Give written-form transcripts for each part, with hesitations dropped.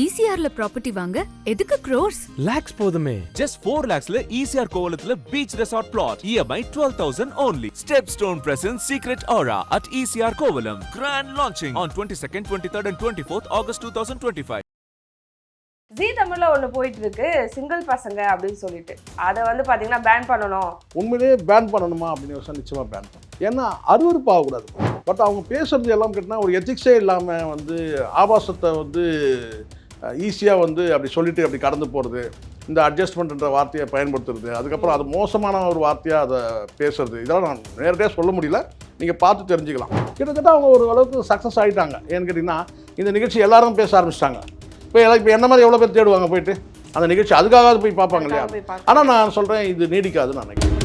ECRல property வாங்க எதுக்கு crores? lakhs போதுமே. Just 4 lakhsல ECR கோவலத்துல beach resort plot. EMI 12,000 only. Stepstone presents Secret Aura at ECR Kovalam. Grand launching on 22nd, 23rd and 24th August 2025. ஜீ தமிழ்ல ஒன்று போயிட்டு இருக்கு single பசங்க அப்படின்னு சொல்லிட்டு அதை வந்து பார்த்தீங்கன்னா பேன் பண்ணணும். உண்மையிலேயே பேன் பண்ணணுமா அப்படின்னு யோசனை நிச்சயமாக பேன் பண்ணணும். ஏன்னா அருவருப்பாகக்கூடாது. பட் அவங்க பேசுறது எல்லாம் கேட்டால் ஒரு எத்திக்ஸே இல்லாமல் வந்து ஆபாசத்தை வந்து ஈஸியாக வந்து அப்படி சொல்லிட்டு அப்படி கடந்து போகிறது, இந்த அட்ஜஸ்ட்மெண்ட்ன்ற வார்த்தையை பயன்படுத்துறது, அதுக்கப்புறம் அது மோசமான ஒரு வார்த்தையாக அதை பேசுறது, இதெல்லாம் நான் நேரடியாக சொல்ல முடியல, நீங்கள் பார்த்து தெரிஞ்சுக்கலாம். கிட்டத்தட்ட அவங்க ஒரு அளவுக்கு சக்ஸஸ் ஆகிட்டாங்க. ஏன்னு கேட்டிங்கன்னா இந்த நிகழ்ச்சி எல்லாரும் பேச ஆரம்பிச்சிட்டாங்க. இப்போ என்ன மாதிரி எவ்வளோ பேர் தேடுவாங்க போயிட்டு அந்த நிகழ்ச்சி, அதுக்காக போய் பார்ப்பாங்க இல்லையா? ஆனால் நான் சொல்கிறேன் இது நீடிக்காதுன்னு நான் நினைக்கிறேன்.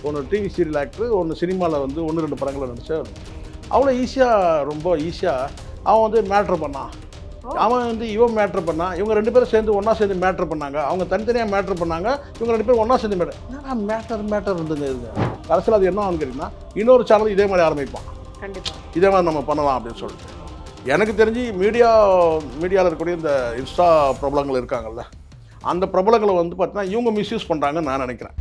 ஒன்று டிவி சீரியல் ஆக்டர், ஒன்று சினிமாவில் வந்து 1-2 படங்களை நடிச்சா அவ்வளோ ஈஸியாக, ரொம்ப ஈஸியாக அவன் வந்து மேட்ரு பண்ணான், அவன் வந்து இவன் மேட்ரு பண்ணான், இவங்க 2 பேரும் சேர்ந்து ஒன்றா சேர்ந்து மேட்ரு பண்ணாங்க, அவங்க தனித்தனியாக மேட்ரு பண்ணாங்க, இவங்க 2 பேரும் ஒன்றா சேர்ந்து மேட்டர் இருந்துங்க. இது கடைசியில் அது என்ன கேட்டிங்கன்னா இன்னொரு சேனல் இதே மாதிரி ஆரம்பிப்பான், கண்டிப்பாக இதே மாதிரி நம்ம பண்ணலாம் அப்படின்னு சொல்லிட்டு. எனக்கு தெரிஞ்சு மீடியாவில் இருக்கக்கூடிய இந்த இன்ஸ்டா பிரபலங்கள் இருக்காங்கல்ல, அந்த பிரபலங்களை வந்து பார்த்தீங்கன்னா இவங்க மிஸ்யூஸ் பண்ணுறாங்கன்னு நான் நினைக்கிறேன்.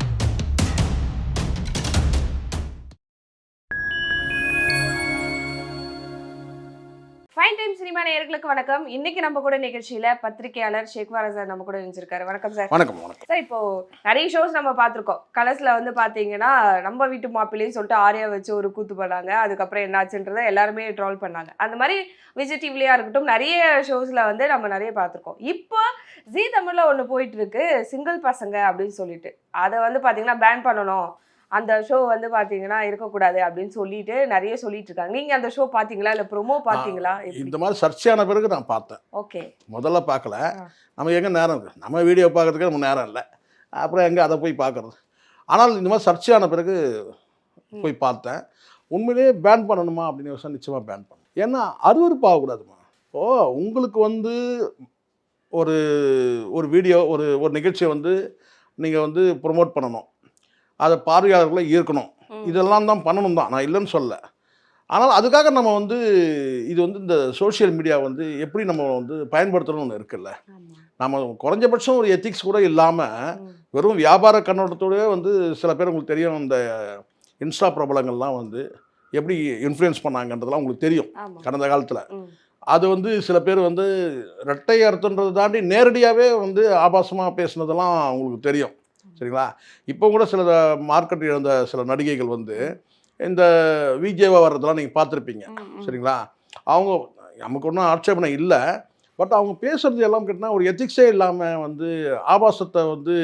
ஃபைன் டைம் சினிமா நேயர்களுக்கு வணக்கம். இன்னைக்கு நம்ம கூட நிகழ்ச்சியில பத்திரிகையாளர் ஷேக்வாரா சார் நம்ம கூட இருந்திருக்காரு. வணக்கம் சார். வணக்கம். சார், இப்போ நிறைய ஷோஸ் நம்ம பார்த்துருக்கோம். கலர்ஸ்ல வந்து பாத்தீங்கன்னா நம்ம வீட்டு மாப்பிள்ளையும் சொல்லிட்டு ஆரியா வச்சு ஒரு கூத்து பண்ணாங்க, அதுக்கப்புறம் என்னாச்சுன்றதை எல்லாருமே ட்ரால் பண்ணாங்க. அந்த மாதிரி விஜய் டிவிலியா இருக்கட்டும், நிறைய ஷோஸ்ல வந்து நம்ம நிறைய பார்த்துருக்கோம். இப்போ ஜீ தமிழ்ல ஒன்று போயிட்டு இருக்கு சிங்கிள் பசங்க அப்படின்னு சொல்லிட்டு அதை வந்து பாத்தீங்கன்னா பேன் பண்ணணும், அந்த ஷோ வந்து பாத்தீங்கன்னா இருக்கக்கூடாது அப்படின்னு சொல்லிட்டு நிறைய சொல்லிட்டு இருக்காங்க. நீங்க அந்த ஷோ பாத்தீங்களா, இல்ல ப்ரோமோ பாத்தீங்களா? இந்த மாதிரி சர்ச்சையான பிறகு நான் பார்த்தேன். ஓகே, முதல்ல பார்க்கல, நமக்கு எங்கே நேரம் இருக்குது, நம்ம வீடியோ பார்க்கறதுக்கு நம்ம நேரம் இல்லை, அப்புறம் எங்கே அதை போய் பார்க்குறது. ஆனால் இந்த மாதிரி சர்ச்சையான பிறகு போய் பார்த்தேன். உண்மையிலேயே பேன் பண்ணணுமா அப்படின்னு யோசனை நிச்சயமாக பேன் பண்ணணும். ஏன்னா அருவருப்பாகக்கூடாதுமா. இப்போது உங்களுக்கு வந்து ஒரு வீடியோ ஒரு நிகழ்ச்சியை வந்து நீங்கள் வந்து ப்ரொமோட் பண்ணணும், அதை பார்வையாளர்களை ஈர்க்கணும், இதெல்லாம் தான் பண்ணணும் தான், நான் இல்லைன்னு சொல்ல. ஆனால் அதுக்காக நம்ம வந்து இது வந்து இந்த சோஷியல் மீடியா வந்து எப்படி நம்ம வந்து பயன்படுத்தணும்னு ஒன்று இருக்குல்ல. நம்ம குறைஞ்சபட்சம் ஒரு எத்திக்ஸ் கூட இல்லாமல் வெறும் வியாபார கண்ணோட்டத்தோடய வந்து சில பேர் உங்களுக்கு தெரியும், இந்த இன்ஸ்டா பிரபலங்கள்லாம் வந்து எப்படி இன்ஃப்ளூயன்ஸ் பண்ணாங்கன்றதெல்லாம் உங்களுக்கு தெரியும் கடந்த காலத்தில். அது வந்து சில பேர் வந்து ரெட்டை அர்த்தன்றதை தாண்டி நேரடியாகவே வந்து ஆபாசமாக பேசுனதெல்லாம் உங்களுக்கு தெரியும், சரிங்களா? இப்போ கூட சில மார்க்கெட் இழந்த சில நடிகைகள் வந்து இந்த விஜேவாக வர்றதெல்லாம் நீங்கள் பார்த்துருப்பீங்க, சரிங்களா? அவங்க நமக்கு ஒன்றும் ஆட்சேபனை இல்லை, பட் அவங்க பேசுகிறது எல்லாம் கேட்டால் ஒரு எத்திக்ஸே இல்லாமல் வந்து ஆபாசத்தை வந்து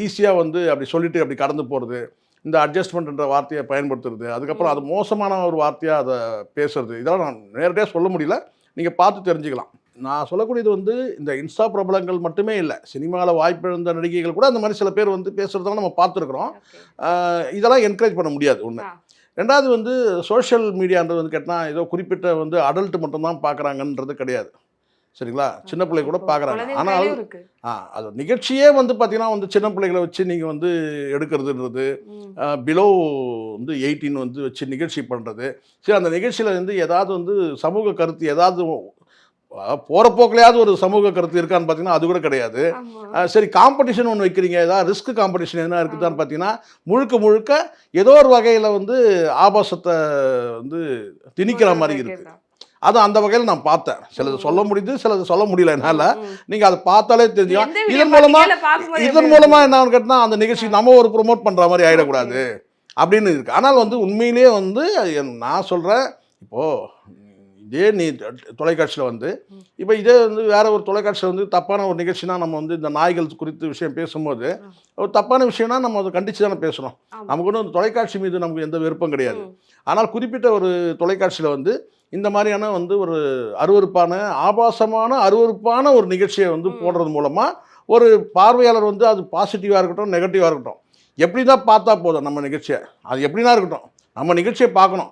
ஈஸியாக வந்து அப்படி சொல்லிட்டு அப்படி கடந்து போகிறது, இந்த அட்ஜஸ்ட்மெண்ட்ன்ற வார்த்தையை பயன்படுத்துறது, அதுக்கப்புறம் அது மோசமான ஒரு வார்த்தையாக அதை பேசுறது, இதெல்லாம் நான் நேரடியாக சொல்ல முடியல, நீங்கள் பார்த்து தெரிஞ்சுக்கலாம். நான் சொல்லக்கூடியது வந்து இந்த இன்ஸ்டா பிரபலங்கள் மட்டுமே இல்லை, சினிமாவில் வாய்ப்பிழந்த நடிகைகள் கூட அந்த மாதிரி சில பேர் வந்து பேசுகிறதெல்லாம் நம்ம பார்த்துருக்குறோம். இதெல்லாம் என்கரேஜ் பண்ண முடியாது ஒன்று. ரெண்டாவது வந்து சோஷியல் மீடியான்றது வந்து கேட்டால் ஏதோ குறிப்பிட்ட வந்து அடல்ட் மட்டும்தான் பார்க்குறாங்கன்றது கிடையாது, சரிங்களா? சின்ன பிள்ளை கூட பார்க்குறாங்க. ஆனால் அது நிகழ்ச்சியே வந்து பார்த்தீங்கன்னா வந்து சின்ன பிள்ளைகளை வச்சு நீங்கள் வந்து எடுக்கிறதுன்றது, பிலோ வந்து 18 வந்து வச்சு நிகழ்ச்சி பண்ணுறது, சரி அந்த நிகழ்ச்சியில் வந்து ஏதாவது வந்து சமூக கருத்து ஏதாவது போகிற போக்கிலையாவது ஒரு சமூக கருத்து இருக்கான்னு பார்த்தீங்கன்னா அது கூட கிடையாது. சரி, காம்படிஷன் ஒன்று வைக்கிறீங்க, ஏதாவது ரிஸ்க் காம்படிஷன் என்ன இருக்குதான்னு பார்த்தீங்கன்னா முழுக்க ஏதோ ஒரு வகையில் வந்து ஆபாசத்தை வந்து திணிக்கிற மாதிரி இருக்குது. அது அந்த வகையில் நான் பார்த்தேன். சிலது சொல்ல முடியுது, சிலது சொல்ல முடியல என்னால். நீங்கள் அதை பார்த்தாலே தெரியும். இதன் மூலமாக என்னன்னு கேட்டால் அந்த நிகழ்ச்சி நம்ம ஒரு ப்ரொமோட் பண்ணுற மாதிரி ஆகிடக்கூடாது அப்படின்னு இருக்குது. ஆனால் வந்து உண்மையிலேயே வந்து நான் சொல்கிறேன், இப்போது இதே நீ தொலைக்காட்சியில் வந்து இப்போ இதே வந்து வேறு ஒரு தொலைக்காட்சியில் வந்து தப்பான ஒரு நிகழ்ச்சினா நம்ம வந்து இந்த நாய்கள் குறித்து விஷயம் பேசும்போது ஒரு தப்பான விஷயம்னா நம்ம அதை கண்டித்து தானே பேசுகிறோம். நமக்கு ஒன்றும் தொலைக்காட்சி மீது நமக்கு எந்த விருப்பம் கிடையாது. ஆனால் குறிப்பிட்ட ஒரு தொலைக்காட்சியில் வந்து இந்த மாதிரியான வந்து ஒரு அருவருப்பான ஒரு நிகழ்ச்சியை வந்து போடுறது மூலமாக ஒரு பார்வையாளர் வந்து அது பாசிட்டிவாக இருக்கட்டும் நெகட்டிவாக இருக்கட்டும் எப்படி தான் பார்த்தா போதும், நம்ம நிகழ்ச்சியை அது எப்படின்னா இருக்கட்டும், நம்ம நிகழ்ச்சியை பார்க்கணும்,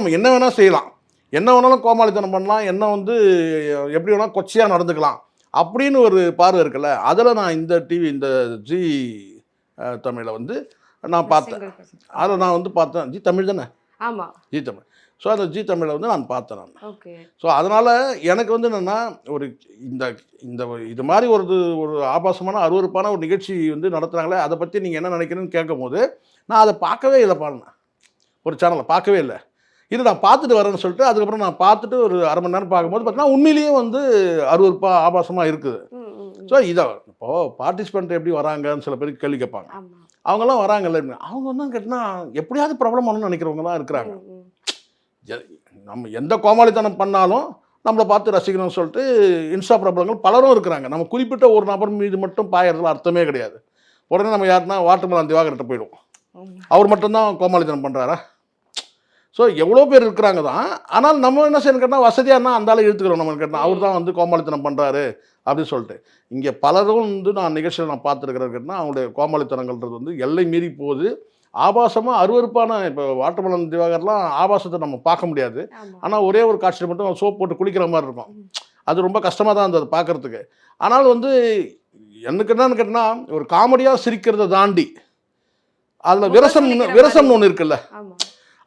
நம்ம என்ன வேணால் செய்யலாம், என்ன வேணாலும் கோமாளித்தனம் பண்ணலாம், என்ன வந்து எப்படி வேணால் கொச்சையாக நடந்துக்கலாம் அப்படின்னு ஒரு பார்வை இருக்குல்ல. அதில் நான் இந்த ஜி தமிழில் வந்து நான் பார்த்தேன். அதை நான் வந்து பார்த்தேன். ஜி தமிழ் தானே? ஆமாம், ஜி தமிழ். ஸோ அந்த ஜி தமிழை வந்து நான் பார்த்தேன் நான். ஓகே. ஸோ அதனால் எனக்கு வந்து என்னென்னா ஒரு இந்த இந்த இது மாதிரி ஒரு ஆபாசமான அருவருப்பான ஒரு நிகழ்ச்சி வந்து நடத்துகிறாங்களே, அதை பற்றி நீங்கள் என்ன நினைக்கிறேன்னு கேட்கும் போது நான் அதை பார்க்கவே இல்லை பாருங்க, ஒரு சேனலை பார்க்கவே இல்லை. இது நான் பார்த்துட்டு வரேன்னு சொல்லிட்டு அதுக்கப்புறம் நான் பார்த்துட்டு ஒரு அரை மணி நேரம் பார்க்கும்போது பார்த்தீங்கன்னா உண்மையிலேயே வந்து அருவருப்பாக ஆபாசமாக இருக்குது. ஸோ இதை இப்போது பார்ட்டிசிபெண்ட் எப்படி வராங்கன்னு சில பேருக்கு கேள்வி கேட்பாங்க. அவங்கெல்லாம் வராங்கல்ல, அவங்க வந்து கேட்டால் எப்படியாவது ப்ராப்ளம் பண்ணணும்னு நினைக்கிறவங்க தான் இருக்கிறாங்க. நம்ம எந்த கோமாளித்தனம் பண்ணாலும் நம்மளை பார்த்து ரசிக்கணும்னு சொல்லிட்டு இன்ஸ்டா பிரபலங்கள் பலரும் இருக்கிறாங்க. நம்ம குறிப்பிட்ட ஒரு நபர் மீது மட்டும் பாயறதுல அர்த்தமே கிடையாது. உடனே நம்ம யாருன்னா வாட்டர்மலான் திவாகர்கிட்ட போயிடுவோம், அவர் மட்டும்தான் கோமாளித்தனம் பண்ணுறாரா? ஸோ எவ்வளோ பேர் இருக்கிறாங்க தான். ஆனால் நம்ம என்ன செய்யணும் கேட்டால் வசதியானா அந்த ஆளை இழுத்துக்கிறோம். நம்ம கேட்டால் அவர் தான் வந்து கோமாளித்தனம் பண்ணுறாரு அப்படின்னு சொல்லிட்டு. இங்கே பலரும் வந்து நான் நிகழ்ச்சியில் நான் பார்த்துருக்கிறேன் கேட்டால் அவங்களுடைய கோமாளித்தனங்கள்ன்றது வந்து எல்லை மீறி போகுது. ஆபாசமாக அருவருப்பான இப்போ வாட்டர்மலன் திவாகர்லாம் ஆபாசத்தை நம்ம பார்க்க முடியாது. ஆனால் ஒரே ஒரு காட்சியில் மட்டும் சோப் போட்டு குளிக்கிற மாதிரி இருக்கும். அது ரொம்ப கஷ்டமாக தான் இருந்தது பார்க்குறதுக்கு. ஆனால் வந்து எனக்கு என்னன்னு கேட்டால் ஒரு காமெடியாக சிரிக்கிறத தாண்டி அதில் விரசம்னு ஒன்று இருக்குல்ல,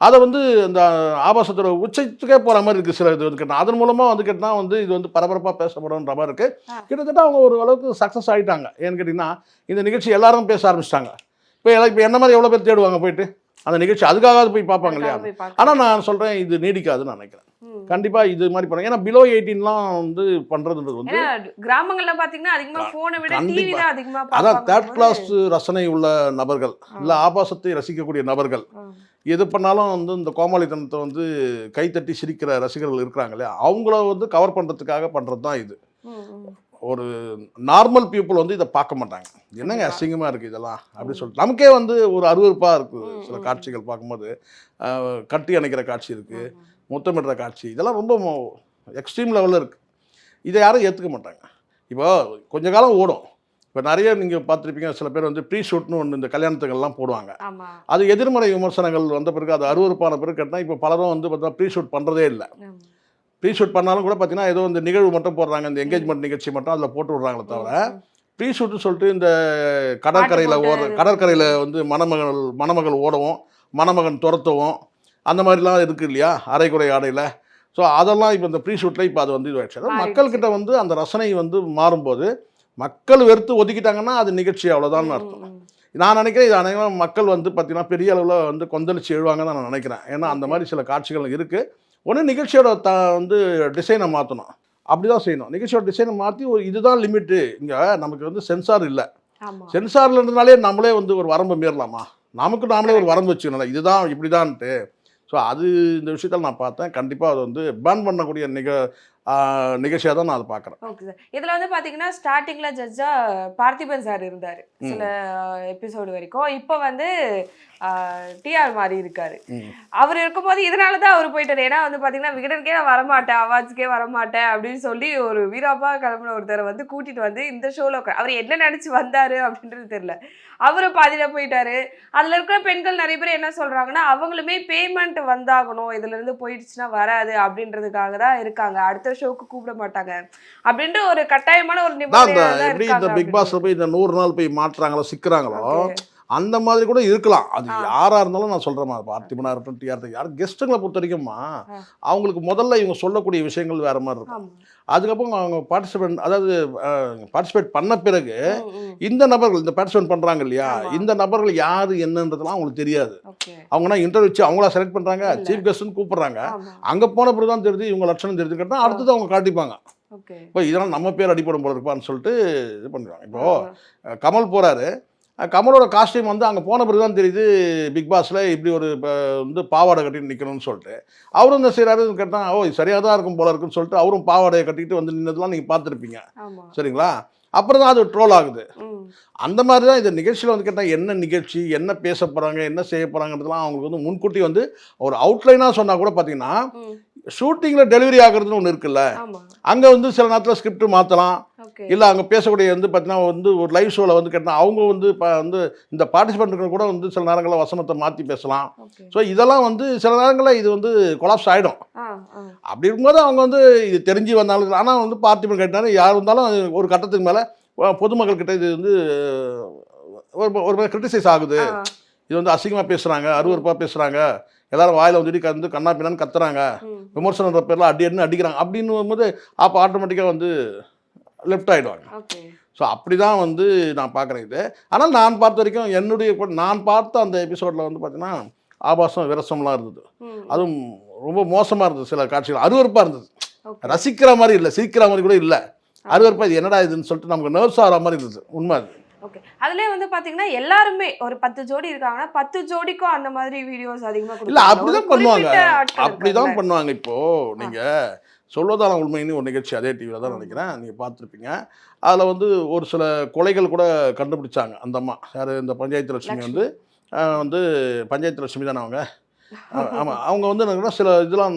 அதை வந்து இந்த ஆபாசத்தோட உச்சத்துக்கே போகிற மாதிரி இருக்குது சில இது வந்து கேட்டால். அதன் மூலமாக வந்து கேட்டால் வந்து இது வந்து பரபரப்பாக பேசப்படும்ன்ற மாதிரி இருக்குது. கிட்டத்தட்ட அவங்க ஒரு அளவுக்கு சக்ஸஸ் ஆகிட்டாங்க. ஏன்னு கேட்டிங்கன்னா இந்த நிகழ்ச்சி எல்லாரும் பேச ஆரம்பிச்சிட்டாங்க. இப்போ என்ன மாதிரி எவ்வளோ பேர் தேடுவாங்க போயிட்டு அந்த நிகழ்ச்சி, அதுக்காக போய் பார்ப்பாங்க இல்லையா? ஆனால் நான் சொல்கிறேன் இது நீடிக்காதுன்னு நினைக்கிறேன். கண்டிப்பாக இது மாதிரி பண்ணுங்க. ஏன்னா பிலோ 18லாம் வந்து பண்ணுறதுன்றது வந்து கிராமங்கள்ல பார்த்தீங்கன்னா அதிகமாக ஃபோனை விட டிவி தான் அதிகமாக பார்ப்பாங்க. அதான் தேர்ட் கிளாஸ் ரசனை உள்ள நபர்கள் இல்லை ஆபாசத்தை ரசிக்கக்கூடிய நபர்கள் எது பண்ணாலும் வந்து இந்த கோமாளித்தனத்தை வந்து கைத்தட்டி சிரிக்கிற ரசிகர்கள் இருக்கிறாங்க இல்லையா, அவங்கள வந்து கவர் பண்ணுறதுக்காக பண்ணுறது தான் இது. ஒரு நார்மல் பீப்புள் வந்து இதை பார்க்க மாட்டாங்க. என்னங்க அசிங்கமாக இருக்குது இதெல்லாம் அப்படின்னு சொல்லிட்டு நமக்கே வந்து ஒரு அருவருப்பாக இருக்குது. சில காட்சிகள் பார்க்கும்போது கட்டி அணைக்கிற காட்சி இருக்குது, முத்தமிடுற காட்சி, இதெல்லாம் ரொம்ப எக்ஸ்ட்ரீம் லெவலில் இருக்குது. இதை யாரும் ஏற்றுக்க மாட்டாங்க. இப்போ கொஞ்ச காலம் ஓடும். இப்போ நிறைய நீங்கள் பார்த்துருப்பீங்க, சில பேர் வந்து ப்ரீ ஷூட்னு ஒன்று இந்த கல்யாணத்துக்கெல்லாம் போடுவாங்க. அது எதிர்மறை விமர்சனங்கள் வந்த பிறகு அது அருவருப்பான பிறகு கேட்டால் இப்போ பலரும் வந்து பார்த்தா ப்ரீ ஷூட் பண்ணுறதே இல்லை. ப்ரீ ஷூட் பண்ணாலும் கூட பார்த்தீங்கன்னா ஏதோ இந்த நிகழ்வு மட்டும் போடுறாங்க, இந்த என்கேஜ்மெண்ட் நிகழ்ச்சி மட்டும் அதில் போட்டு விட்றாங்களே தவிர ப்ரீ ஷூட்னு சொல்லிட்டு இந்த கடற்கரையில் வந்து மணமகள் ஓடவும் மணமகன் துரத்தவும் அந்த மாதிரிலாம் இருக்குது இல்லையா, அரைக்குறை ஆடையில். ஸோ அதெல்லாம் இப்போ இந்த ப்ரீ ஷூட்டில் இப்போ அது வந்து இதுவாகிடுச்சு. மக்கள்கிட்ட வந்து அந்த ரசனை வந்து மாறும்போது மக்கள் வெறுத்து ஒதுக்கிட்டாங்கன்னா அது நிகழ்ச்சி அவ்வளோதான் அர்த்தம். நான் நினைக்கிறேன் இது அனைவரும் மக்கள் வந்து பார்த்திங்கன்னா பெரிய அளவில் வந்து கொந்தளிச்சு எழுவாங்கன்னு நான் நினைக்கிறேன். ஏன்னா அந்த மாதிரி சில காட்சிகள் இருக்குது. ஒன்று நிகழ்ச்சியோட வந்து டிசைனை மாற்றணும், அப்படி தான் செய்யணும். நிகழ்ச்சியோட டிசைனை மாற்றி ஒரு இதுதான் லிமிட்டு. இங்கே நமக்கு வந்து சென்சார் இல்லை. சென்சாரில் இருந்தனாலே நம்மளே வந்து ஒரு வரம்பு மீறலாமா? நாமளே ஒரு வரம்பு வச்சுக்கணும், இதுதான் இப்படி தான்ட்டு. ஸோ அது இந்த விஷயத்தில் நான் பார்த்தேன். கண்டிப்பாக அது வந்து பேன் பண்ணக்கூடிய நிகழ்ச்சியாக தான் நான் அதை பார்க்குறேன். Okay sir. இதில் வந்து பார்த்தீங்கன்னா ஸ்டார்டிங்கில் ஜட்ஜாக பார்த்திபன் சார் இருந்தார் சில எபிசோடு வரைக்கும். இப்போ வந்து டிஆர் மாதிரி இருக்காரு. அவர் இருக்கும்போது இதனால தான் அவர் போயிட்டார். ஏன்னா வந்து பார்த்தீங்கன்னா விகடனுக்கே நான் வரமாட்டேன், அவார்ட்ஸ்க்கே வரமாட்டேன் அப்படின்னு சொல்லி ஒரு வீராப்பா கிளம்பின ஒருத்தரை வந்து கூட்டிகிட்டு வந்து இந்த ஷோவில் அவர் என்ன நினச்சி வந்தார் அப்படின்றது தெரியல. அவரும் பாதியில் போயிட்டாரு. அதில் இருக்கிற பெண்கள் நிறைய பேர் என்ன சொல்கிறாங்கன்னா அவங்களுமே பேமெண்ட் வந்தாகணும், இதுலேருந்து போயிடுச்சுன்னா வராது அப்படின்றதுக்காக தான் இருக்காங்க, அடுத்த ஷோக்கு கூப்பிட மாட்டாங்க அப்படின்ட்டு ஒரு கட்டாயமான ஒரு எப்படி இந்த பிக் பாஸ்ல போய் இந்த 100 நாள் போய் மாட்டுறாங்களோ சிக்கிறாங்களோ அந்த மாதிரி கூட இருக்கலாம். அது யாராக இருந்தாலும் நான் சொல்கிறேன், பார்த்திபனா இருக்கட்டும், டிஆர் யார் கெஸ்ட்டுங்களை பொறுத்த வரைக்கும்மா அவங்களுக்கு முதல்ல இவங்க சொல்லக்கூடிய விஷயங்கள் வேறு மாதிரி இருக்கும். அதுக்கப்புறம் அவங்க பார்ட்டிசிபேட் பண்ண பிறகு இந்த நபர்கள் இந்த பார்ட்டிசிபேட் பண்ணுறாங்க இல்லையா, இந்த நபர்கள் யார் என்னன்றதுலாம் அவங்களுக்கு தெரியாது. அவங்கன்னா இன்டர்வியூ வச்சு அவங்களா செலக்ட் பண்ணுறாங்க, சீஃப் கெஸ்ட்னு கூப்பிட்றாங்க. அங்கே போன பிறகு தான் தெரியுது இவங்க லட்சணம் தெரிஞ்சு கேட்டால் அடுத்தது அவங்க காட்டிப்பாங்க. இப்போ இதெல்லாம் நம்ம பேர் அடிப்படும் போல இருப்பான்னு சொல்லிட்டு இது பண்ணுறாங்க. இப்போது கமல் போகிறாரு, கமலோட காஸ்டியூம் வந்து அங்கே போன பிறகு தான் தெரியுது பிக் பாஸில் இப்படி ஒரு வந்து பாவாடை கட்டிட்டு நிற்கணும்னு சொல்லிட்டு. அவரும் இந்த செய்கிறாரு கேட்டால் ஓ சரியாக தான் இருக்கும் போல இருக்குன்னு சொல்லிட்டு அவரும் பாவாடையை கட்டிட்டு வந்து நின்றதுலாம் நீங்கள் பார்த்துருப்பீங்க சரிங்களா. அப்புறம் தான் அது ட்ரோல் ஆகுது. அந்த மாதிரி தான் இந்த நிகழ்ச்சியில் வந்து கேட்டால் என்ன நிகழ்ச்சி, என்ன பேச போகிறாங்க, என்ன செய்ய போகிறாங்கிறதுலாம் அவங்களுக்கு வந்து முன்கூட்டி வந்து ஒரு அவுட்லைனாக சொன்னால் கூட பார்த்தீங்கன்னா ஷூட்டிங்கில் டெலிவரி ஆகுறதுன்னு ஒன்று இருக்குல்ல, அங்கே வந்து சில நேரத்தில் ஸ்கிரிப்ட் மாற்றலாம். இல்லை அங்கே பேசக்கூடிய வந்து பார்த்தீங்கன்னா வந்து ஒரு லைவ் ஷோவில் வந்து கேட்டால் அவங்க வந்து வந்து இந்த பார்ட்டிசிபெண்ட்டுகள் கூட வந்து சில நேரங்களில் வசனத்தை மாற்றி பேசலாம். ஸோ இதெல்லாம் வந்து சில நேரங்களில் இது வந்து கொலாப்ஸ் ஆகிடும். அப்படி இருக்கும்போது அவங்க வந்து இது தெரிஞ்சு வந்தாலும், ஆனால் வந்து பார்ட்டிசிபெண்ட் கேட்டாலும் யார் இருந்தாலும் ஒரு கட்டத்துக்கு மேலே பொதுமக்கள்கிட்ட இது வந்து ஒரு கிரிட்டிசைஸ் ஆகுது. இது வந்து அசிங்கமாக பேசுகிறாங்க, அருவருப்பாக பேசுகிறாங்க, எல்லாரும் வாயில் வந்துட்டு வந்து கண்ணா பின்னான்னு கத்துறாங்க, விமர்சனன்ற பேரில் அடிக்கிறாங்க அப்படின்னு வரும்போது அப்போ ஆட்டோமேட்டிக்காக வந்து லெஃப்ட் ஆகிடுவாங்க. ஓகே. ஸோ அப்படி தான் வந்து நான் பார்க்குறேன் இது. ஆனால் நான் பார்த்த வரைக்கும் நான் பார்த்த அந்த எபிசோடில் வந்து பார்த்தீங்கன்னா ஆபாசம் விரசம்லாம் இருந்தது. அதுவும் ரொம்ப மோசமாக இருந்தது. சில காட்சிகள் அருவருப்பாக இருந்தது. ரசிக்கிற மாதிரி இல்லை, சிரிக்கிற மாதிரி கூட இல்லை, அருவருப்பாக இது என்னடா இதுன்னு சொல்லிட்டு நமக்கு நர்வ்ஸ் ஆகிற மாதிரி இருந்தது. உண்மை அது. ஓகே. அதுலேயே வந்து பார்த்தீங்கன்னா எல்லாருமே ஒரு 10 ஜோடி இருக்காங்கன்னா 10 ஜோடிக்கும் அந்த மாதிரி வீடியோஸ் அதிகமாக இல்லை அப்படிதான் பண்ணுவாங்க, அப்படிதான் பண்ணுவாங்க. இப்போது நீங்கள் சொல்வதான உண்மைன்னு ஒரு நிகழ்ச்சி அதே டிவியில் தான் நினைக்கிறேன், நீங்கள் பார்த்துருப்பீங்க. அதில் வந்து ஒரு சில கொலைகள் கூட கண்டுபிடிச்சாங்க அந்த அம்மா. யார்? இந்த பஞ்சாயத்து லட்சுமி வந்து பஞ்சாயத்து லட்சுமி தானே அவங்க. ஆமாம், அவங்க வந்து என்னன்னா சில இதெல்லாம்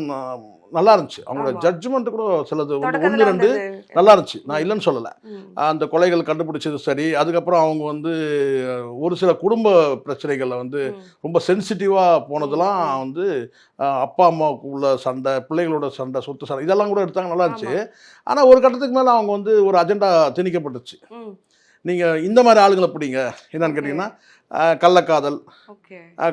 நல்லா இருந்துச்சு. அவங்களோட ஜட்ஜ்மெண்ட் கூட சிலது 1-2 நல்லா இருந்துச்சு, நான் இல்லைன்னு சொல்லலை. அந்த கொலைகள் கண்டுபிடிச்சது சரி. அதுக்கப்புறம் அவங்க வந்து ஒரு சில குடும்ப பிரச்சனைகளில் வந்து ரொம்ப சென்சிட்டிவாக போனதெல்லாம் வந்து அப்பா அம்மாவுக்கு உள்ள சண்டை, பிள்ளைகளோட சண்டை, சொத்து சண்டை, இதெல்லாம் கூட எடுத்தாங்க, நல்லா இருந்துச்சு. ஆனால் ஒரு கட்டத்துக்கு மேலே அவங்க வந்து ஒரு அஜெண்டா திணிக்கப்பட்டுச்சு. நீங்கள் இந்த மாதிரி ஆளுங்களை பிடிங்க. என்னன்னு கேட்டிங்கன்னா கள்ளக்காதல்,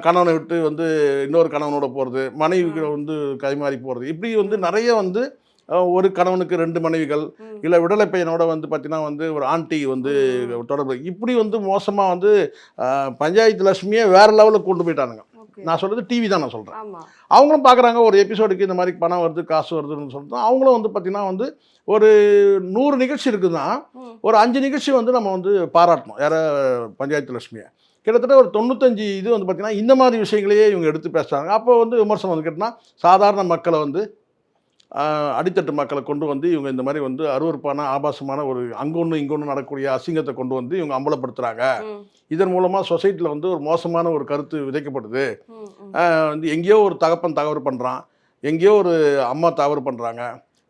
கணவனை விட்டு வந்து இன்னொரு கணவனோட போகிறது, மனைவிக்கு வந்து கைமாறி போகிறது, இப்படி வந்து நிறைய வந்து ஒரு கணவனுக்கு 2 மனைவிகள், இல்லை விடலை பையனோட வந்து பார்த்தீங்கன்னா வந்து ஒரு ஆண்டி வந்து தொடர்பு, இப்படி வந்து மோசமாக வந்து பஞ்சாயத்து லட்சுமியே வேறு லெவலில் கொண்டு போயிட்டானுங்க. நான் சொல்கிறது டிவி தான் நான் சொல்கிறேன். அவங்களும் பார்க்குறாங்க ஒரு எபிசோடுக்கு இந்த மாதிரி பணம் வருது, காசு வருதுன்னு சொல்லிட்டு அவங்களும் வந்து பார்த்திங்கன்னா வந்து ஒரு 100 நிகழ்ச்சி இருக்குதுன்னா ஒரு 5 நிகழ்ச்சி வந்து நம்ம வந்து பாராட்டணும் யாரை? பஞ்சாயத்து லட்சுமியை. கிட்டத்தட்ட ஒரு 95 இது வந்து பார்த்திங்கன்னா இந்த மாதிரி விஷயங்களையே இவங்க எடுத்து பேசுகிறாங்க. அப்போ வந்து விமர்சனம் வந்து கேட்டால் சாதாரண மக்களை வந்து அடித்தட்டு மக்களை கொண்டு வந்து இவங்க இந்த மாதிரி வந்து அருவருப்பான ஆபாசமான ஒரு அங்கொன்று இங்கொன்று நடக்கக்கூடிய அசிங்கத்தை கொண்டு வந்து இவங்க அம்பலப்படுத்துகிறாங்க. இதன் மூலமாக சொசைட்டியில் வந்து ஒரு மோசமான ஒரு கருத்து விதைக்கப்படுது. வந்து எங்கேயோ ஒரு தகப்பன் தவறு பண்ணுறான், எங்கேயோ ஒரு அம்மா தவறு பண்ணுறாங்க.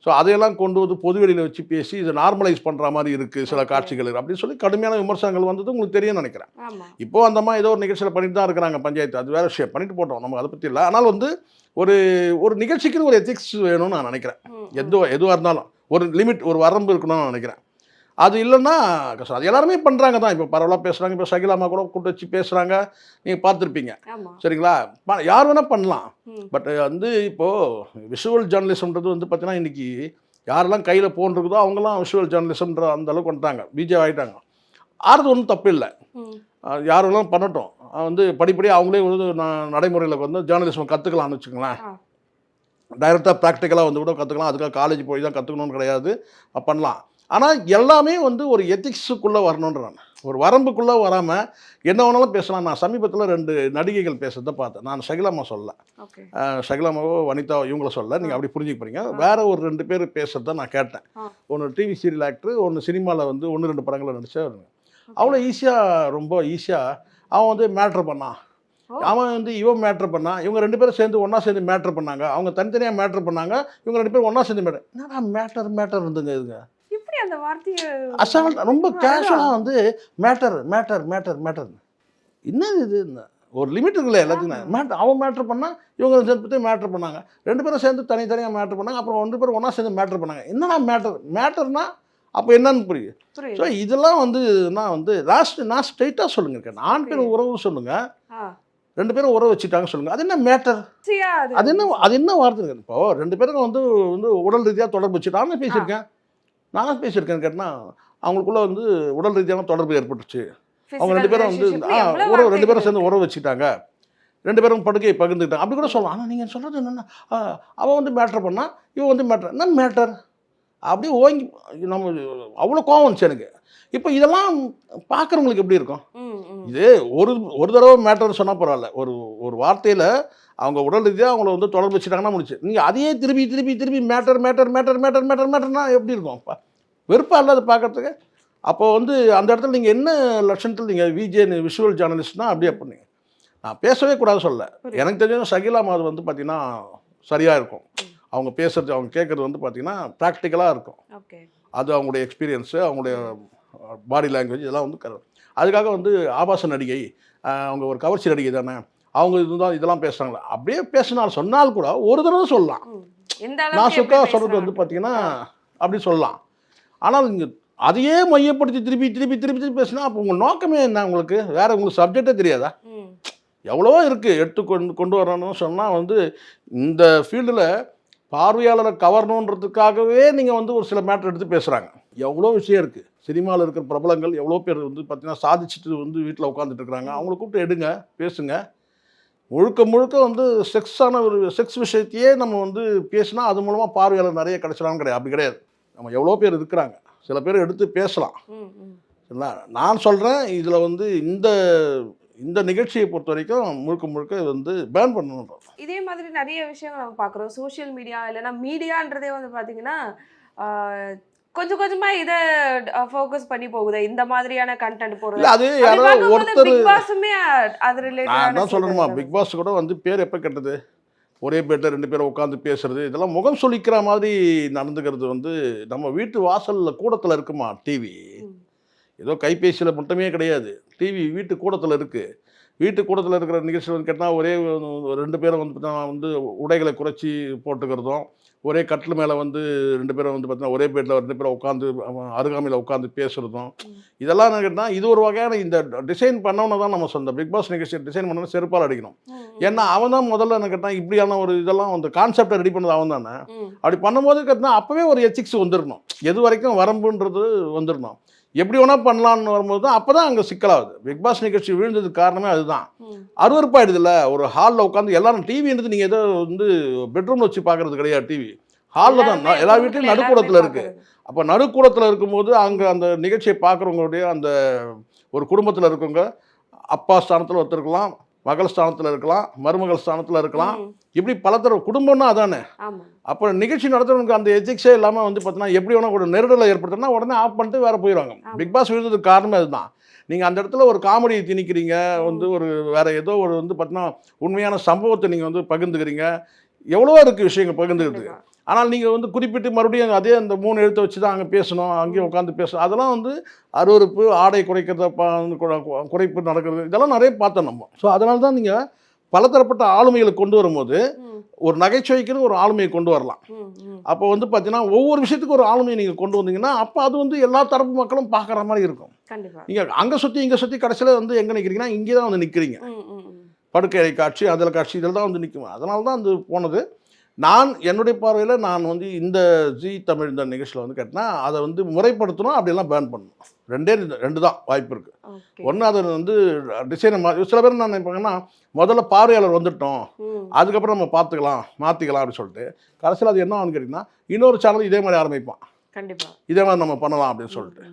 ஸோ அதையெல்லாம் கொண்டு வந்து பொதுவெளியில் வச்சு பேசி இதை நார்மலைஸ் பண்ணுற மாதிரி இருக்குது சில காட்சிகள் அப்படின்னு சொல்லி கடுமையான விமர்சனங்கள் வந்தது உங்களுக்கு தெரியும்னு நினைக்கிறேன். இப்போது அந்த மாதிரி ஏதோ ஒரு நிகழ்ச்சியில் பண்ணிட்டு தான் இருக்கிறாங்க பஞ்சாயத்து, அது வேறு விஷயம், பண்ணிட்டு போட்டோம், நமக்கு அதை பற்றி இல்லை. ஆனால் வந்து ஒரு நிகழ்ச்சிக்குன்னு ஒரு எத்திக்ஸ் வேணும்னு நான் நினைக்கிறேன். எதுவாக இருந்தாலும் ஒரு லிமிட், ஒரு வரம்பு இருக்கணும்னு நான் நினைக்கிறேன். அது இல்லைன்னா கஷ்டம். அது எல்லாருமே பண்ணுறாங்க தான். இப்போ பரவலாக பேசுகிறாங்க. இப்போ சகிலாமா கூட கூட்டு வச்சு பேசுகிறாங்க, நீங்கள் பார்த்துருப்பீங்க. சரிங்களா? யார் வேணால் பண்ணலாம். பட் வந்து இப்போது விஷுவல் ஜேர்னலிசம்ன்றது வந்து பார்த்தீங்கன்னா இன்றைக்கி யாரெல்லாம் கையில் ஃபோன் இருக்குதோ அவங்களாம் விஷுவல் ஜேர்னலிசம்ன்ற அந்த அளவுக்கு வந்துட்டாங்க, பிஜே ஆகிட்டாங்க. ஆறுது ஒன்றும் தப்பு இல்லை, யாரெல்லாம் பண்ணட்டும். வந்து படிப்படியாக அவங்களே வந்து நடைமுறையில் வந்து ஜேர்னலிசம் கற்றுக்கலாம்னு வச்சுக்கோங்களேன். டைரெக்டாக ப்ராக்டிக்கலாக வந்து கூட கற்றுக்கலாம். அதுக்காக காலேஜ் போய் தான் கற்றுக்கணும்னு கிடையாது, பண்ணலாம். ஆனால் எல்லாமே வந்து ஒரு எத்திக்ஸுக்குள்ளே வரணுன்ற, நான் ஒரு வரம்புக்குள்ளே வராமல் என்ன வேணாலும் பேசலாம். நான் சமீபத்தில் 2 நடிகைகள் பேசுகிறத பார்த்தேன். நான் சகிலாமா சொல்லலை, சகிலாமாவோ வனிதாவோ இவங்கள சொல்ல, நீங்கள் அப்படி புரிஞ்சுக்க போறீங்க. வேறு ஒரு 2 பேர் பேசுகிறத நான் கேட்டேன். ஒன்று டிவி சீரியல் ஆக்டர், ஒன்று சினிமாவில் வந்து 1-2 படங்களில் நடித்தவருங்க. அவ்வளோ ஈஸியாக, ரொம்ப ஈஸியாக அவன் வந்து மேட்ரு பண்ணான், அவன் வந்து இவன் மேட்ரு பண்ணான், இவங்க 2 பேரும் சேர்ந்து ஒன்றா சேர்ந்து மேட்ரு பண்ணாங்க, அவங்க தனித்தனியாக மேட்ரு பண்ணாங்க, இவங்க 2 பேரும் ஒன்றா சேர்ந்து என்னடா மேட்டர் இருந்துங்க இதுங்க. அந்த வார்த்தையை அசால்ட் ரொம்ப கேஷுவலாக வந்து மேட்டர் என்ன இது? ஒரு லிமிட் இருக்குல்ல எல்லாத்துக்கும். அவன் மேட்ரு பண்ணால் இவங்க சேர்த்து மேட்ரு பண்ணாங்க, 2 பேரும் சேர்ந்து தனித்தனியாக மேட்ரு பண்ணாங்க, அப்புறம் 2 பேரும் ஒன்றா சேர்ந்து மேட்ரு பண்ணாங்க. என்னன்னா மேட்டர்னா அப்போ என்னன்னு புரியுது. ஸோ இதெல்லாம் வந்து நான் வந்து நான் ஸ்ட்ரெயிட்டாக சொல்லுங்க, ஆண் பேர் உறவு சொல்லுங்கள், 2 பேரும் உறவு வச்சுட்டாங்க சொல்லுங்கள், அது என்ன மேட்டர்? அது என்ன வார்த்தை? இப்போ 2 பேரும் வந்து உடல் ரீதியாக தொடர்பு வச்சுட்டு நானும் பேசியிருக்கேன்னு கேட்டால் அவங்களுக்குள்ள வந்து உடல் ரீதியான தொடர்பு ஏற்பட்டுச்சு. அவங்க 2 பேரும் வந்து உறவு 2 பேரும் சேர்ந்து உறவு வச்சுட்டாங்க, 2 பேரும் படுக்கையை பகிர்ந்துக்கிட்டாங்க, அப்படி கூட சொல்லலாம். ஆனால் நீங்கள் சொல்கிறது என்னென்னா அவன் வந்து மேட்ரு பண்ணால் இவன் வந்து மேட்ரு என்ன மேட்டர் அப்படியே ஓங்கி நம்ம அவ்வளோ கோவம் வந்துச்சு எனக்கு. இப்போ இதெல்லாம் பார்க்குறவங்களுக்கு எப்படி இருக்கும்? இது ஒரு தடவை மேட்டர்னு சொன்னால் பரவாயில்ல, ஒரு வார்த்தையில் அவங்க உடல் ரீதியாக அவங்கள வந்து தொடர்பு வச்சுட்டாங்கன்னா முடிச்சு. நீங்கள் அதையே திருப்பி மேட்டர்னா எப்படி இருக்கும்? வெறுப்பாக இல்லாத பார்க்குறதுக்கு. அப்போ வந்து அந்த இடத்துல நீங்கள் என்ன லட்சணத்தில் நீங்கள் விஷுவல் ஜேர்னலிஸ்ட்னால் அப்படியே பண்ணீங்க. நான் பேசவே கூடாது சொல்ல, எனக்கு தெரிஞ்ச சகிலாமா அது வந்து பார்த்திங்கன்னா சரியாக இருக்கும். அவங்க பேசுகிறது, அவங்க கேட்குறது வந்து பார்த்திங்கன்னா ப்ராக்டிக்கலாக இருக்கும். அது அவங்களுடைய எக்ஸ்பீரியன்ஸு, அவங்களுடைய பாடி லாங்குவேஜ் இதெல்லாம் வந்து அதுக்காக வந்து ஆபாச நடிகை, அவங்க ஒரு கவர்ச்சி நடிகை தானே, அவங்க இதுதான் இதெல்லாம் பேசுகிறாங்களா, அப்படியே பேசினால் சொன்னால் கூட ஒரு தடவை சொல்லலாம். நான் சுக்கா சொல்கிறது வந்து பார்த்திங்கன்னா அப்படி சொல்லலாம். ஆனால் இங்கே அதையே மையப்படுத்தி திருப்பி பேசினா அப்போ உங்கள் நோக்கமே என்ன? உங்களுக்கு வேறு உங்களுக்கு சப்ஜெக்டே தெரியாதா? எவ்வளவோ இருக்குது எடுத்து கொண்டு வரணும்னு சொன்னால் வந்து இந்த ஃபீல்டில் பார்வையாளரை கவரணுன்றதுக்காகவே நீங்கள் வந்து ஒரு சில மேட்டர் எடுத்து பேசுகிறாங்க. எவ்வளோ விஷயம் இருக்குது. சினிமாவில் இருக்கிற பிரபலங்கள் எவ்வளோ பேர் வந்து பார்த்தீங்கன்னா சாதிச்சுட்டு வந்து வீட்டில் உட்காந்துட்டு இருக்கிறாங்க. அவங்கள கூப்பிட்டு எடுங்க, பேசுங்க. முழுக்க முழுக்க வந்து செக்ஸான ஒரு செக்ஸ் விஷயத்தையே நம்ம வந்து பேசினா அது மூலமாக பார்வையாளர் நிறைய கிடைச்சலான்னு கிடையாது. அப்படி கிடையாது. நம்ம எவ்வளோ பேர் இருக்கிறாங்க, சில பேர் எடுத்து பேசலாம். சரிங்களா? நான் சொல்கிறேன் இதில் வந்து இந்த நிகழ்ச்சியை பொறுத்த வரைக்கும் முழுக்க முழுக்க வந்து பேன் பண்ணணும். இதே மாதிரி நிறைய விஷயங்கள் நம்ம பார்க்குறோம். சோஷியல் மீடியா இல்லைன்னா மீடியான்றதே வந்து பார்த்தீங்கன்னா கொஞ்சம் கொஞ்சமா இதை ஃபோக்கஸ் பண்ணி போகுது. இந்த மாதிரியான கண்டென்ட் போடுறது. அது யாரோ ஒருத்தர் பிக் பாஸுமே அது ரிலேட்டட் நான் சொல்லணுமா, பிக் பாஸ் கூட வந்து பேர் எப்போ கெட்டது? ஒரே பேர்ல 2 பேரை உட்காந்து பேசுறது, இதெல்லாம் முகம் சொல்லிக்கிற மாதிரி நடந்துக்கிறது வந்து நம்ம வீட்டு வாசலில் கூடத்தில் இருக்குமா டிவி? ஏதோ கைபேசியில் மட்டுமே கிடையாது, டிவி வீட்டு கூடத்தில் இருக்குது. வீட்டு கூடத்தில் இருக்கிற நிகழ்ச்சி வந்து கேட்டால் ஒரே 2 பேரை வந்து உடைகளை குறைச்சி போட்டுக்கிறதும், ஒரே கட்டில் மேலே வந்து 2 பேரை வந்து பார்த்தீங்கன்னா ஒரே பேட்டில் 2 பேரை உட்காந்து அருகாமையில் உட்காந்து பேசுகிறதும், இதெல்லாம் என்ன கேட்டால் இது ஒரு வகையான இந்த டிசைன் பண்ணவனை தான் நம்ம சொந்த பிக் பாஸ் நிகழ்ச்சியை டிசைன் பண்ணணும் செருப்பால் அடிக்கணும். ஏன்னா அவன் தான் முதல்ல என்ன கேட்டால் இப்படியான ஒரு இதெல்லாம் அந்த கான்செப்டை ரெடி பண்ணது அவன் தானே. அப்படி பண்ணும்போது கேட்டால் அப்போவே ஒரு எத்திக்ஸ் வந்துடணும், எது வரைக்கும் வரம்புன்றது வந்துடணும். எப்படி வேணா பண்ணலான்னு வரும்போது தான் அப்போ தான் அங்கே சிக்கலாகுது. பிக் பாஸ் நிகழ்ச்சி விழுந்ததுக்கு காரணமே அதுதான். அருவருப்பாயிடுதுல்ல. ஒரு ஹாலில் உட்காந்து எல்லாரும் டிவின்றது நீங்கள் ஏதோ வந்து பெட்ரூமில் வச்சு பார்க்குறது கிடையாது. டிவி ஹாலில் தான் எல்லா வீட்லையும் நடுக்கூடத்தில் இருக்குது. அப்போ நடுக்கூடத்தில் இருக்கும்போது அங்கே அந்த நிகழ்ச்சியை பார்க்குறவங்களுடைய அந்த ஒரு குடும்பத்தில் இருக்கவங்க அப்பா ஸ்தானத்தில் ஒருத்தருக்கலாம், மகள் ஸ்தானத்தில் இருக்கலாம், மருமகள் ஸ்தானத்தில் இருக்கலாம். இப்படி பலத்தர குடும்பம்னா அதானே. அப்போ நிகழ்ச்சி நடத்துறவங்களுக்கு அந்த எத்திக்ஸே இல்லாமல் வந்து பார்த்தீங்கன்னா எப்படி வேணா ஒரு நெருடலை ஏற்படுத்தினா உடனே ஆஃப் பண்ணிட்டு வேறு போயிடுவாங்க. பிக் பாஸ் விழுந்ததுக்கு காரணமே அதுதான். நீங்கள் அந்த இடத்துல ஒரு காமெடியை திணிக்கிறீங்க, வந்து ஒரு வேறு ஏதோ ஒரு வந்து பார்த்தீங்கன்னா உண்மையான சம்பவத்தை நீங்கள் வந்து பகிர்ந்துக்கிறீங்க. எவ்வளவோ இருக்குது விஷயங்கள் பகிர்ந்துக்கிறதுக்கு. ஆனால் நீங்கள் வந்து குறிப்பிட்டு மறுபடியும் அதே அந்த 3 எழுத்தை வச்சு தான் அங்கே பேசணும், அங்கேயும் உட்காந்து பேசணும். அதெல்லாம் வந்து அருவருப்பு, ஆடை குறைக்கிறத குறைப்பு நடக்கிறது, இதெல்லாம் நிறைய பார்த்தோம் நம்ம. ஸோ அதனால தான் நீங்கள் பலதரப்பட்ட ஆளுமைகளை கொண்டு வரும்போது ஒரு நகைச்சுவைக்குன்னு ஒரு ஆளுமையை கொண்டு வரலாம். அப்போ வந்து பார்த்தீங்கன்னா ஒவ்வொரு விஷயத்துக்கும் ஒரு ஆளுமையை நீங்கள் கொண்டு வந்தீங்கன்னா அப்போ அது வந்து எல்லா தரப்பு மக்களும் பார்க்குற மாதிரி இருக்கும். நீங்கள் அங்கே சுற்றி இங்கே சுற்றி கடைசியில் வந்து எங்கே நிற்கிறீங்கன்னா இங்கே தான் வந்து நிற்கிறீங்க. படுக்கை காட்சி, அதில் காட்சி, இதில் தான் வந்து நிற்கும். அதனால தான் அது போனது. நான் என்னுடைய பார்வையில் நான் வந்து இந்த ஜி தமிழ் இந்த நிகழ்ச்சியில் வந்து கேட்டேன்னா அதை வந்து முறைப்படுத்தணும், அப்படியெல்லாம் பேன் பண்ணணும். ரெண்டு தான் வாய்ப்பு இருக்குது. ஒன்று அதை வந்து டிசைனை சில பேர் நான் நினைப்பாங்கன்னா முதல்ல பார்வையாளர் வந்துட்டோம், அதுக்கப்புறம் நம்ம மாற்றிக்கலாம் அப்படின்னு சொல்லிட்டு கடைசியில் அது என்ன ஆகுன்னு கேட்டிங்கன்னா இன்னொரு சேனல் இதே மாதிரி ஆரம்பிப்பான். கண்டிப்பாக இதே மாதிரி நம்ம பண்ணலாம் அப்படின்னு சொல்லிட்டு.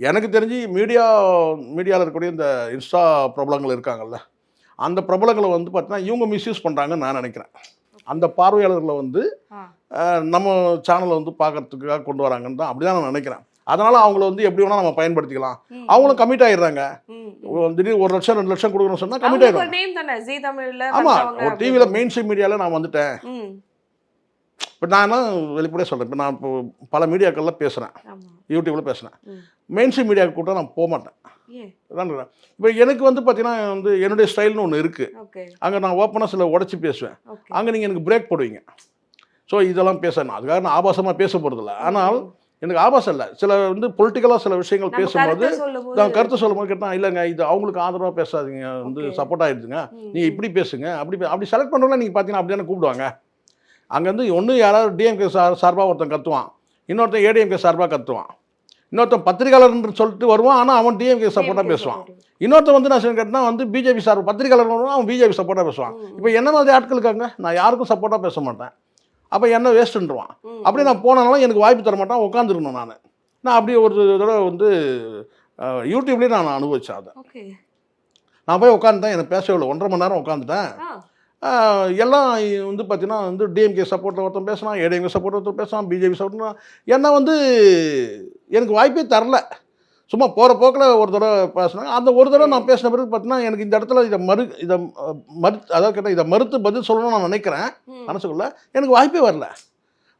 எனக்கு தெரிஞ்சு மீடியாவில் இருக்கக்கூடிய இந்த இன்ஸ்டா பிரபலங்கள் இருக்காங்கல்ல, அந்த பிரபலங்களை வந்து பார்த்தீங்கன்னா இவங்க மிஸ்யூஸ் பண்ணுறாங்கன்னு நான் நினைக்கிறேன். அந்த பார்வையாளர்களை வந்து நம்ம சேனலை வந்து பார்க்கறதுக்காக கொண்டு வராங்கன்னு தான் அப்படிதான் நான் நினைக்கிறேன். அதனால அவங்கள வந்து எப்படி வேணா நம்ம பயன்படுத்திக்கலாம். அவங்களும் கமிட் ஆயிடுறாங்க. திடீர்னு 1 லட்சம் 2 லட்சம் கொடுக்கணும்னு சொன்னா கமிட் ஆயிடுவாங்க. ஆமா, ஒரு டிவியில மெயின் ஸ்ட்ரீம் மீடியாவில் நான் வந்துட்டேன். இப்போ நான் வெளிப்படையாக சொல்கிறேன். இப்போ நான் இப்போ பல மீடியாக்கள்ல பேசுகிறேன், யூடியூப்ல பேசுகிறேன். மெயின் ஸ்ட்ரீம் மீடியாவுக்கு கூட்டம் நான் போக மாட்டேன். இப்போ எனக்கு வந்து பார்த்தீங்கன்னா வந்து என்னுடைய ஸ்டைல்னு ஒன்று இருக்குது. அங்கே நான் ஓப்பனாக சில உடச்சி பேசுவேன். அங்கே நீங்கள் எனக்கு பிரேக் போடுவீங்க. ஸோ இதெல்லாம் பேசணும். அதுக்காக நான் ஆபாசமாக பேச போகிறதில்ல. ஆனால் எனக்கு ஆபாசம் இல்லை. சில வந்து பொலிட்டிக்கலாக சில விஷயங்கள் பேசும்போது நான் கருத்து சொல்லும் போது கேட்டால் இல்லைங்க இது அவங்களுக்கு ஆதரவாக பேசாதீங்க, வந்து சப்போர்ட் ஆகிடுதுங்க, நீங்கள் இப்படி பேசுங்க, அப்படி செலக்ட் பண்ணுறவங்கள நீங்கள் பார்த்தீங்கன்னா அப்படி தானே கூப்பிடுவாங்க. அங்கேருந்து ஒன்று யாராவது டிஎம்கே சார்பாக ஒருத்தன் கத்துவான், இன்னொருத்தன் ஏடிஎம்கே சார்பாக கத்துவான், இன்னொருத்தன் பத்திரிகையாளர்னு சொல்லிட்டு வருவான், ஆனால் அவன் டிஎம்கே சப்போர்ட்டாக பேசுவான். இன்னொருத்தன் வந்து நான் கேட்டால் வந்து பிஜேபி சார்பு பத்திரிகையாளர் வருவான், அவன் பிஜேபி சப்போர்ட்டாக பேசுவான். இப்போ என்ன மாதிரி ஆட்களுக்காங்க நான் யாருக்கும் சப்போர்ட்டாக பேச மாட்டேன். அப்போ என்ன வேஸ்ட்டுன்றான். அப்படி நான் போனாலும் எனக்கு வாய்ப்பு தர மாட்டான், உட்காந்துருக்கணும். நான் அப்படி ஒரு தடவை வந்து யூடியூப்லேயே நான் அனுபவித்தேன். அதை நான் போய் உட்காந்துட்டேன். எனக்கு பேசவே இல்லை, 1.5 மணி நேரம் உட்காந்துட்டேன். எல்லாம் வந்து பார்த்தீங்கன்னா வந்து டிஎம்கே சப்போர்ட்டில் ஒருத்தன் பேசலாம், ஏடிஎம்கே சப்போர்ட் ஒருத்தர் பேசலாம், பிஜேபி சப்போர்ட்னா என்ன வந்து எனக்கு வாய்ப்பே தரல. சும்மா போகிற போக்கில் ஒரு தடவை பேசினாங்க. அந்த ஒரு தடவை நான் பேசின பிறகு பார்த்தீங்கன்னா எனக்கு இந்த இடத்துல அதாவது கேட்டால் இதை மறுத்து பதில் சொல்லணும்னு நான் நினைக்கிறேன் மனசுக்குள்ள. எனக்கு வாய்ப்பே வரல.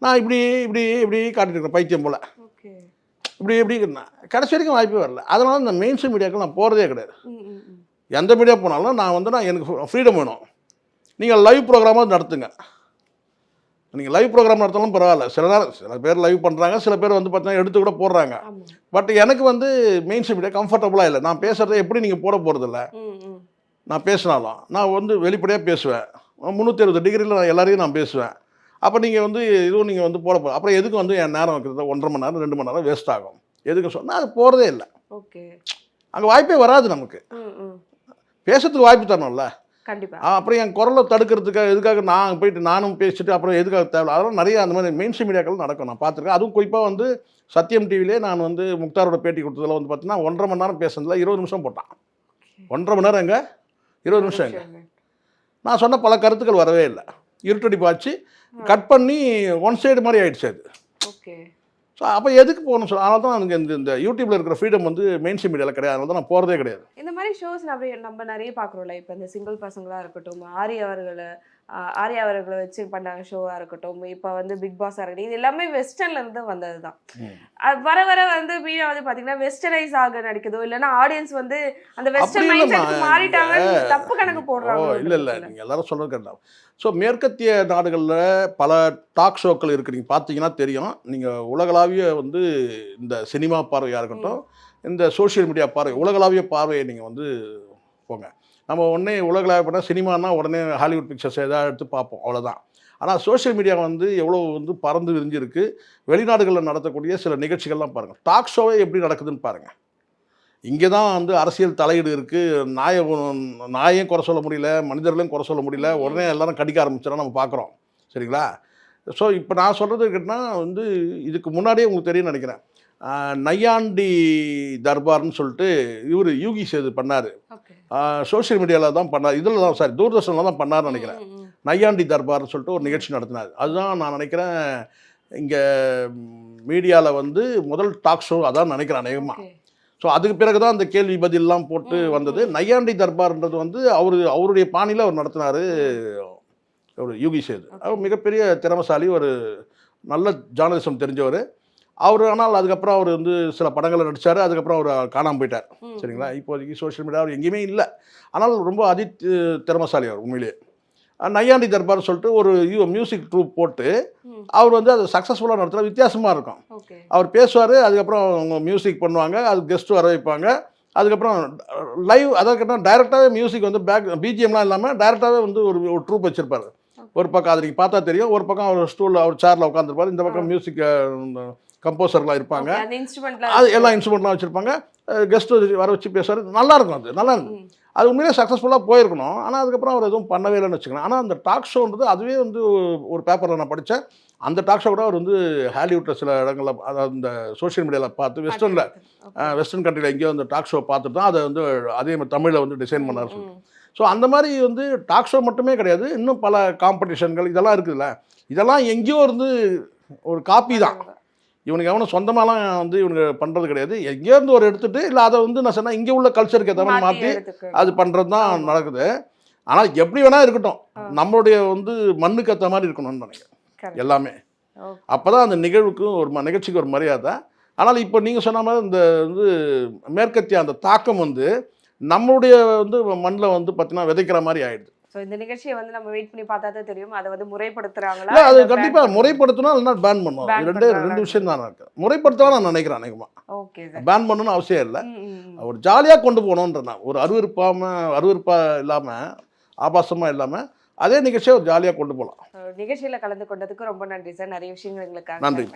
நான் இப்படி காட்டிட்டு இருக்கேன் பைத்தியம் போல். இப்படி கடைசி வரைக்கும் வாய்ப்பே வரல. அதனால இந்த மெயின் ஸ்ட்ரீம் மீடியாவுக்கு நான் போகிறதே கிடையாது. எந்த மீடியா போனாலும் நான் வந்து எனக்கு ஃப்ரீடம் வேணும். நீங்கள் லைவ் ப்ரோக்ராமாக நடத்துங்க. நீங்கள் லைவ் ப்ரோக்ராம் நடத்தாலும் பரவாயில்ல. சில பேர் லைவ் பண்ணுறாங்க, சில பேர் வந்து பார்த்தீங்கன்னா எடுத்து கூட போடுறாங்க. பட் எனக்கு வந்து மெயின் ஸ்ட்ரீம் மீடியா கம்ஃபர்டபுளாக இல்லை. நான் பேசுகிறத எப்படி நீங்கள் போட போகிறதில்ல. நான் பேசினாலும் நான் வந்து வெளிப்படையாக பேசுவேன். 360 டிகிரியில் நான் எல்லாரையும் நான் பேசுவேன். அப்போ நீங்கள் வந்து இதுவும் நீங்கள் வந்து போட அப்புறம் எதுக்கு வந்து என் நேரம் வைக்கிறது 1.5 மணி நேரம் 2 மணி நேரம் வேஸ்ட் ஆகும். எதுக்கு சொன்னால் அது போகிறதே இல்லை. ஓகே. அங்கே வாய்ப்பே வராது நமக்கு. பேசுறதுக்கு வாய்ப்பு தரணும்ல. கண்டிப்பா. அப்புறம் என் குரலை தடுக்கிறதுக்காக எதுக்காக நான் போயிட்டு நானும் பேசிட்டு அப்புறம் எதுக்காக தேவை, அதெல்லாம் நிறைய அந்த மாதிரி மெயின் ஸ்ட்ரீம் மீடியாக்கள் நடக்கும். நான் பார்த்துருக்கேன். அதுவும் குறிப்பாக வந்து சத்தியம் டிவிலே நான் வந்து முக்தாரோட பேட்டி கொடுத்ததில் வந்து பார்த்தீங்கன்னா 1.5 மணி நேரம் பேசுனதுல 20 நிமிஷம் போட்டான். 1.5 மணி நேரம் எங்க 20 நிமிஷம் எங்க. நான் சொன்ன பல கருத்துக்கள் வரவே இல்லை. இருட்டடிப்பாச்சு கட் பண்ணி ஒன் சைடு மாதிரி ஆயிடுச்சு அது. ஓகே. ஸோ அப்போ எதுக்கு போகணும் சொல்ல. அதனால தான் எனக்கு இந்த யூடியூப்ல இருக்கிற ஃப்ரீடம் வந்து மெயின் ஸ்ட்ரீம் மீடியாவில் கிடையாது. அதனால தான் நான் போகிறதே கிடையாது. இந்த மாதிரி ஷோஸ் நம்ம நிறைய பார்க்குறோம்ல. இப்போ இந்த சிங்கிள் பசங்களாக இருக்கட்டும், ஆர்யா அவர்களை வச்சு பண்ணாங்க ஷோவாக இருக்கட்டும், இப்போ வந்து பிக் பாஸாக இருக்கட்டும், இது எல்லாமே வெஸ்டர்ன்ல இருந்து வந்தது தான். வர வர வந்து மீடியா வந்து பார்த்தீங்கன்னா வெஸ்டர்னைஸ் ஆக நடிக்குதோ இல்லைன்னா ஆடியன்ஸ் வந்து அந்த வெஸ்டர்ன் மைண்ட் செட் மாறிட்டாங்க, தப்பு கணக்கு போடுறாங்க. இல்லை நீங்கள் எல்லாரும் சொல்கிறது கேட்டால். ஸோ மேற்கத்திய நாடுகளில் பல டாக் ஷோக்கள் இருக்குது. நீங்கள் பார்த்தீங்கன்னா தெரியும். நீங்கள் உலகளாவிய வந்து இந்த சினிமா பார்வையாக இருக்கட்டும், இந்த சோஷியல் மீடியா பார்வை, உலகளாவிய பார்வையை நீங்கள் வந்து போங்க. நம்ம உடனே உலகளாவிய பண்ணால் சினிமானா உடனே ஹாலிவுட் பிக்சர்ஸ் எதாவது எடுத்து பார்ப்போம், அவ்வளோதான். ஆனால் சோஷியல் மீடியா வந்து எவ்வளோ வந்து பறந்து விரிஞ்சிருக்கு. வெளிநாடுகளில் நடத்தக்கூடிய சில நிகழ்ச்சிகள்லாம் பாருங்கள். டாக் ஷோவே எப்படி நடக்குதுன்னு பாருங்கள். இங்கே தான் வந்து அரசியல் தலையீடு இருக்குது. நாயையும் குறை சொல்ல முடியல, மனிதர்களையும் குறை சொல்ல முடியல. உடனே எல்லாரும் கடிக்க ஆரம்பிச்சிடலாம் நம்ம பார்க்குறோம். சரிங்களா? ஸோ இப்போ நான் சொல்கிறது கேட்டால் வந்து இதுக்கு முன்னாடியே உங்களுக்கு தெரியும்னு நினைக்கிறேன். நையாண்டி தர்பார்னு சொல்லிட்டு இவர் யூகி சேது பண்ணார். சோஷியல் மீடியாவில் தான் பண்ணார். இதில் தான் சாரி தூர்தர்ஷனில் தான் பண்ணார்னு நினைக்கிறேன். நையாண்டி தர்பார்னு சொல்லிட்டு ஒரு நிகழ்ச்சி நடத்தினார். அதுதான் நான் நினைக்கிறேன் இங்கே மீடியாவில் வந்து முதல் டாக் ஷோ அதான் நினைக்கிறேன் அநேகமாக. ஸோ அதுக்கு பிறகு தான் அந்த கேள்வி பதிலெலாம் போட்டு வந்தது. நையாண்டி தர்பார்ன்றது வந்து அவருடைய பாணியில் அவர் நடத்தினார். ஒரு யூகி சேது அவர் மிகப்பெரிய திறமசாலி, ஒரு நல்ல ஜேர்னலிசம் தெரிஞ்சவர் அவர். ஆனால் அதுக்கப்புறம் அவர் வந்து சில படங்களை நடித்தார். அதுக்கப்புறம் அவர் காணாமல் போயிட்டார். சரிங்களா? இப்போதைக்கு சோஷியல் மீடியா அவர் எங்கேயுமே இல்லை. ஆனால் ரொம்ப திறமசாலி அவர் உண்மையிலேயே. நையாண்டி தர்பார் சொல்லிட்டு ஒரு மியூசிக் ட்ரூப் போட்டு அவர் வந்து அதை சக்ஸஸ்ஃபுல்லாக நடத்துகிற வித்தியாசமாக இருக்கும். அவர் பேசுவார், அதுக்கப்புறம் அவங்க மியூசிக் பண்ணுவாங்க, அது கெஸ்ட்டு வர வைப்பாங்க. அதுக்கப்புறம் லைவ் அதாவது டைரெக்டாகவே மியூசிக் வந்து பிஜிஎம்லாம் இல்லாமல் டைரெக்டாகவே வந்து ஒரு ட்ரூப் வச்சுருப்பார். ஒரு பக்கம் அது நீங்கள் பார்த்தா தெரியும். ஒரு பக்கம் அவர் ஸ்டூலில் அவர் சேரில் உட்காந்துருப்பார். இந்த பக்கம் மியூசிக் கம்போசர்லாம் இருப்பாங்க. அது எல்லா இன்ஸ்ட்ருமெண்ட்லாம் வச்சுருப்பாங்க. கெஸ்ட்டு வர வச்சு பேசுவார். நல்லாயிருக்கும். அது நல்லாயிருக்கும். அது உண்மையிலே சக்ஸஸ்ஃபுல்லாக போயிருக்கணும். ஆனால் அதுக்கப்புறம் அவர் எதுவும் பண்ணவே இல்லைன்னு வச்சுக்கணும். ஆனால் அந்த டாக் ஷோன்றது அதுவே வந்து ஒரு பேப்பரில் நான் படித்தேன். அந்த டாக் ஷோ கூட அவர் வந்து ஹாலிவுட்டில் சில இடங்களில் அதாவது இந்த சோஷியல் மீடியாவில் பார்த்து வெஸ்டர்ன் கண்ட்ரியில் எங்கேயோ அந்த டாக் ஷோ பார்த்துட்டு தான் அதை வந்து அதே மாதிரி தமிழில் வந்து டிசைன் பண்ணார் சொல்லி. ஸோ அந்த மாதிரி வந்து டாக் ஷோ மட்டுமே கிடையாது, இன்னும் பல காம்படிஷன்கள் இதெல்லாம் இருக்குதுல்ல. இதெல்லாம் எங்கேயோ இருந்து ஒரு காப்பி தான். இவனுக்கு எவனும் சொந்தமாலாம் வந்து இவனுக்கு பண்ணுறது கிடையாது. எங்கேருந்து ஒரு எடுத்துகிட்டு இல்லை அதை வந்து நான் சொன்னால் இங்கே உள்ள கல்ச்சருக்கு ஏற்ற மாதிரி மாற்றி அது பண்ணுறது தான் நடக்குது. ஆனால் எப்படி வேணால் இருக்கட்டும், நம்மளுடைய வந்து மண்ணுக்கு ஏற்ற மாதிரி இருக்கணும்னு நினைக்கிறேன் எல்லாமே. அப்போ தான் அந்த நிகழ்வுக்கும் ஒரு நிகழ்ச்சிக்கு ஒரு மரியாதை. ஆனால் இப்போ நீங்கள் சொன்ன மாதிரி இந்த வந்து மேற்கத்திய அந்த தாக்கம் வந்து நம்மளுடைய வந்து மண்ணில் வந்து பார்த்தீங்கன்னா விதைக்கிற மாதிரி ஆயிடுது. ஸோ இந்த நிகழ்ச்சியை வந்து நம்ம வெயிட் பண்ணி பார்த்தா தான் தெரியும் அதை வந்து முறைப்படுத்துறாங்களா. இல்லை, அது கண்டிப்பாக முறைப்படுத்தணும், இல்லைன்னா பேன் பண்ணுவோம். ரெண்டு விஷயம் தான் இருக்கு. முறைப்படுத்தலாம் நான் நினைக்கிறேன் அநேகமாக. ஓகே, பேன் பண்ணணும்னு அவசியம் இல்லை. ஒரு ஜாலியாக கொண்டு போகணுன்ற ஒரு அருவருப்பாக இல்லாமல் ஆபாசமாக இல்லாமல் அதே நிகழ்ச்சியை ஒரு ஜாலியாக கொண்டு போகலாம். நிகழ்ச்சியில் கலந்து கொண்டதுக்கு ரொம்ப நன்றி சார். நிறைய விஷயங்கள் எங்களுக்கு நன்றி.